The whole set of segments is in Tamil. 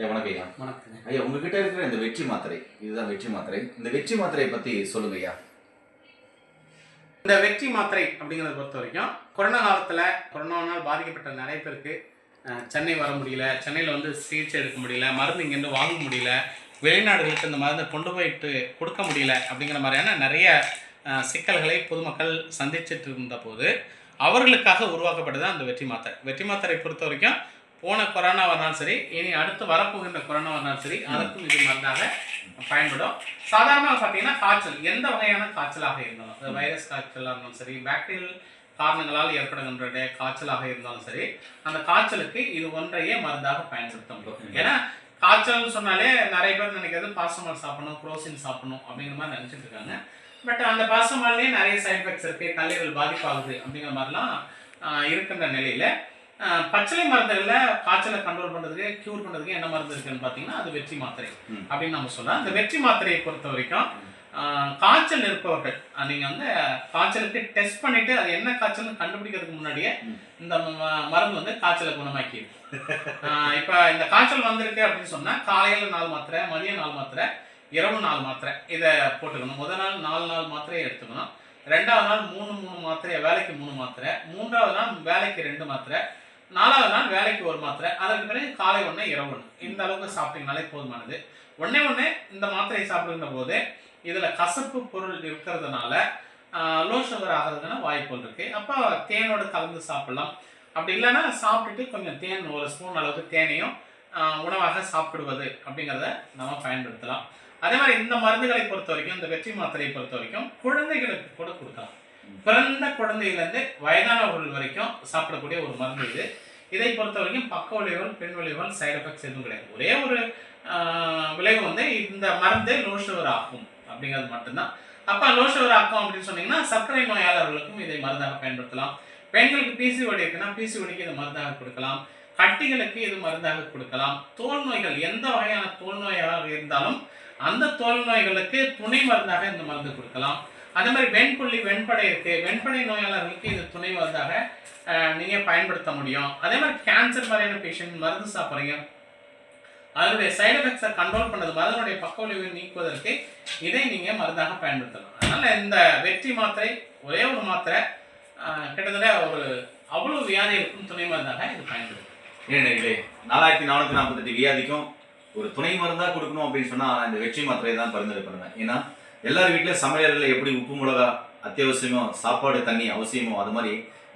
ஐயா வணக்கம் ஐயா. வணக்கம் ஐயா, உங்ககிட்ட இருக்கிற இந்த வெற்றி மாத்திரை, இதுதான் வெற்றி மாத்திரை. இந்த வெற்றி மாத்திரையை பத்தி சொல்லுங்க ஐயா. இந்த வெற்றி மாத்திரை அப்படிங்கிறத பொறுத்த வரைக்கும் கொரோனா காலத்தில் கொரோனாவால் பாதிக்கப்பட்ட நிறைய பேருக்கு சென்னை வர முடியல, சென்னையில் வந்து சிகிச்சை எடுக்க முடியல, மருந்து இங்கேருந்து வாங்க முடியல, வெளிநாடுகளுக்கு இந்த மருந்தை கொண்டு போயிட்டு கொடுக்க முடியல அப்படிங்கிற மாதிரியான நிறைய சிக்கல்களை பொதுமக்கள் சந்திச்சுட்டு இருந்த போது அவர்களுக்காக உருவாக்கப்பட்டது அந்த வெற்றி மாத்திரை. வெற்றி மாத்திரை பொறுத்த வரைக்கும் போன கொரோனா வரனாலும் சரி, இனி அடுத்து வரப்போகின்ற கொரோனா வரனாலும் சரி, அதற்கும் இது மருந்தாக பயன்படும். சாதாரணமாக பார்த்தீங்கன்னா காய்ச்சல், எந்த வகையான காய்ச்சலாக இருந்தாலும், அது வைரஸ் காய்ச்சலாக இருந்தாலும் சரி, பாக்டீரியல் காரணங்களால் ஏற்படுகின்ற காய்ச்சலாக இருந்தாலும் சரி, அந்த காய்ச்சலுக்கு இது ஒன்றையே மருந்தாக பயன்படுத்த முடியும். ஏன்னா காய்ச்சல்னு சொன்னாலே நிறைய பேர் நினைக்கிறது பாசமால் சாப்பிடணும், குரோசின் சாப்பிடணும் அப்படிங்கிற மாதிரி நினச்சிட்டு இருக்காங்க. பட் அந்த பாசமாலேயே நிறைய சைட் எஃபெக்ட்ஸ் இருக்குது, கல்லீரல் பாதிப்பாகுது அப்படிங்கிற மாதிரிலாம் இருக்கின்ற நிலையில் பச்சளை மருந்துகளில் காய்ச்சலை கண்ட்ரோல் பண்ணுறதுக்கு, க்யூர் பண்ணுறதுக்கு என்ன மருந்து இருக்குன்னு பார்த்தீங்கன்னா அது வெற்றி மாத்திரை அப்படின்னு நம்ம சொல்லலாம். அந்த வெற்றி மாத்திரையை பொறுத்த வரைக்கும் காய்ச்சல் இருப்பவர்கள் நீங்கள் வந்து காய்ச்சலுக்கு டெஸ்ட் பண்ணிவிட்டு அது என்ன காய்ச்சல்னு கண்டுபிடிக்கிறதுக்கு முன்னாடியே இந்த மருந்து வந்து காய்ச்சலை குணமாக்கிடுது. இப்போ இந்த காய்ச்சல் வந்திருக்கு அப்படின்னு சொன்னால் காலையில் 4 மாத்திரை, மதியம் 4 மாத்திரை, இரவு 4 மாத்திரை இதை போட்டுக்கணும். முதல் நாள் 4 மாத்திரையை எடுத்துக்கணும். 2வது நாள் 3 மாத்திரை, வேலைக்கு 3 மாத்திரை, 3வது நாள் வேலைக்கு 2 மாத்திரை, 4வது நாள் வேலைக்கு 1 மாத்திரை, அதற்கு பிறகு காலை 1 இரவு 1. இந்த அளவுக்கு சாப்பிட்டீங்கனாலே போதுமானது. ஒன்னே இந்த மாத்திரையை சாப்பிடுகின்ற போது இதில் கசப்பு பொருள் இருக்கிறதுனால லோ சுகர் ஆகிறதுக்கான வாய்ப்புகள் இருக்குது. அப்போ தேனோடு கலந்து சாப்பிடலாம். அப்படி இல்லைன்னா சாப்பிட்டுட்டு கொஞ்சம் தேன், 1 ஸ்பூன் அளவுக்கு தேனையும் உணவாக சாப்பிடுவது அப்படிங்கிறத நம்ம பயன்படுத்தலாம். அதே மாதிரி இந்த மருந்துகளை பொறுத்த வரைக்கும், இந்த வெற்றி மாத்திரையை பொறுத்த வரைக்கும் குழந்தைகளுக்கு கூட கொடுக்கலாம். பிறந்த குழந்தையிலேருந்து வயதானவர்கள் வரைக்கும் சாப்பிடக்கூடிய ஒரு மருந்து இது. இதை பொறுத்த வரைக்கும் பக்க விளைவுகள், பின் விளைவுகள், சைடு எஃபெக்ட்ஸ் எதுவும் கிடையாது. ஒரே ஒரு விளைவு வந்து இந்த மருந்து லோ சுகர் ஆகும் அப்படிங்கிறது மட்டும்தான். அப்போ லோ சுகர் ஆகும் அப்படின்னு சொன்னீங்கன்னா சர்க்கரை நோயாளர்களுக்கும் இதை மருந்தாக பயன்படுத்தலாம். பெண்களுக்கு பிசிஓடி இருக்குன்னா பிசிஓடிக்கு இது மருந்தாக கொடுக்கலாம். கட்டிகளுக்கு இது மருந்தாக கொடுக்கலாம். தோல் நோய்கள், எந்த வகையான தோல் நோயாக இருந்தாலும் அந்த தோல் நோய்களுக்கு துணை மருந்தாக இந்த மருந்து கொடுக்கலாம். அதே மாதிரி வெண்புள்ளி, வெண்படை இருக்கு, வெண்படை நோயாளர்களுக்கு இது துணை மருந்தாக நீங்கள் பயன்படுத்த முடியும். அதே மாதிரி கேன்சர் மாதிரியான பேஷண்ட் மருந்து சாப்பிட்றீங்க, அதனுடைய சைடு எஃபெக்ட்ஸை கண்ட்ரோல் பண்ணுறது, அதனுடைய பக்க விளைவை நீக்குவதற்கு இதை நீங்கள் மருந்தாக பயன்படுத்தலாம். அதனால் இந்த வெற்றி மாத்திரை ஒரே ஒரு மாத்திரை கிட்டத்தட்ட ஒரு அவ்வளவு வியாதிகளுக்கும் துணை மருந்தாக இது பயன்படுது. ஏனே 4448 வியாதிக்கும் ஒரு துணை மருந்தாக கொடுக்கணும் அப்படின்னு சொன்னால் இந்த வெற்றி மாத்திரையை தான் பரிந்துரை பண்ணுவேன். ஏன்னா எல்லார் வீட்டிலும் சமையலில் எப்படி உப்பு மிளகா அத்தியாவசியமோ, சாப்பாடு தண்ணி அவசியமோ, அது மாதிரி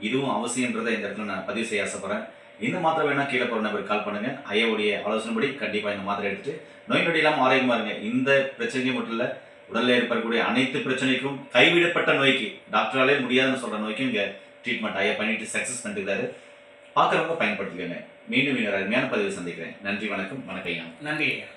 இதுவும் அவசியன்றதை இந்த இடத்துல நான் பதிவு செய்ய ஆசைப்படுறேன். இந்த மாத்திரை வேணால் கீழே போகிற நம்பருக்கு கால் பண்ணுங்க. ஐயாவுடைய ஆலோசனைப்படி கண்டிப்பாக இந்த மாத்திரை எடுத்துட்டு நோய் நொடி இல்லாமல் ஆரோக்கியமாக இருங்க. இந்த பிரச்சனையும் மட்டும் இல்லை, உடலில் ஏற்படக்கூடிய அனைத்து பிரச்சனைக்கும், கைவிடப்பட்ட நோய்க்கு, டாக்டராலே முடியாதுன்னு சொல்கிற நோய்க்கும் இங்கே ட்ரீட்மெண்ட் ஐயா பண்ணிட்டு சக்ஸஸ் பண்ணிட்டுருக்காரு. பார்க்குறவங்க பயன்படுத்திக்கோங்க. மீண்டும் இன்னொரு அருமையான பதிவு சந்திக்கிறேன். நன்றி, வணக்கம். வணக்கம் ஐயா. நன்றி ஐயா.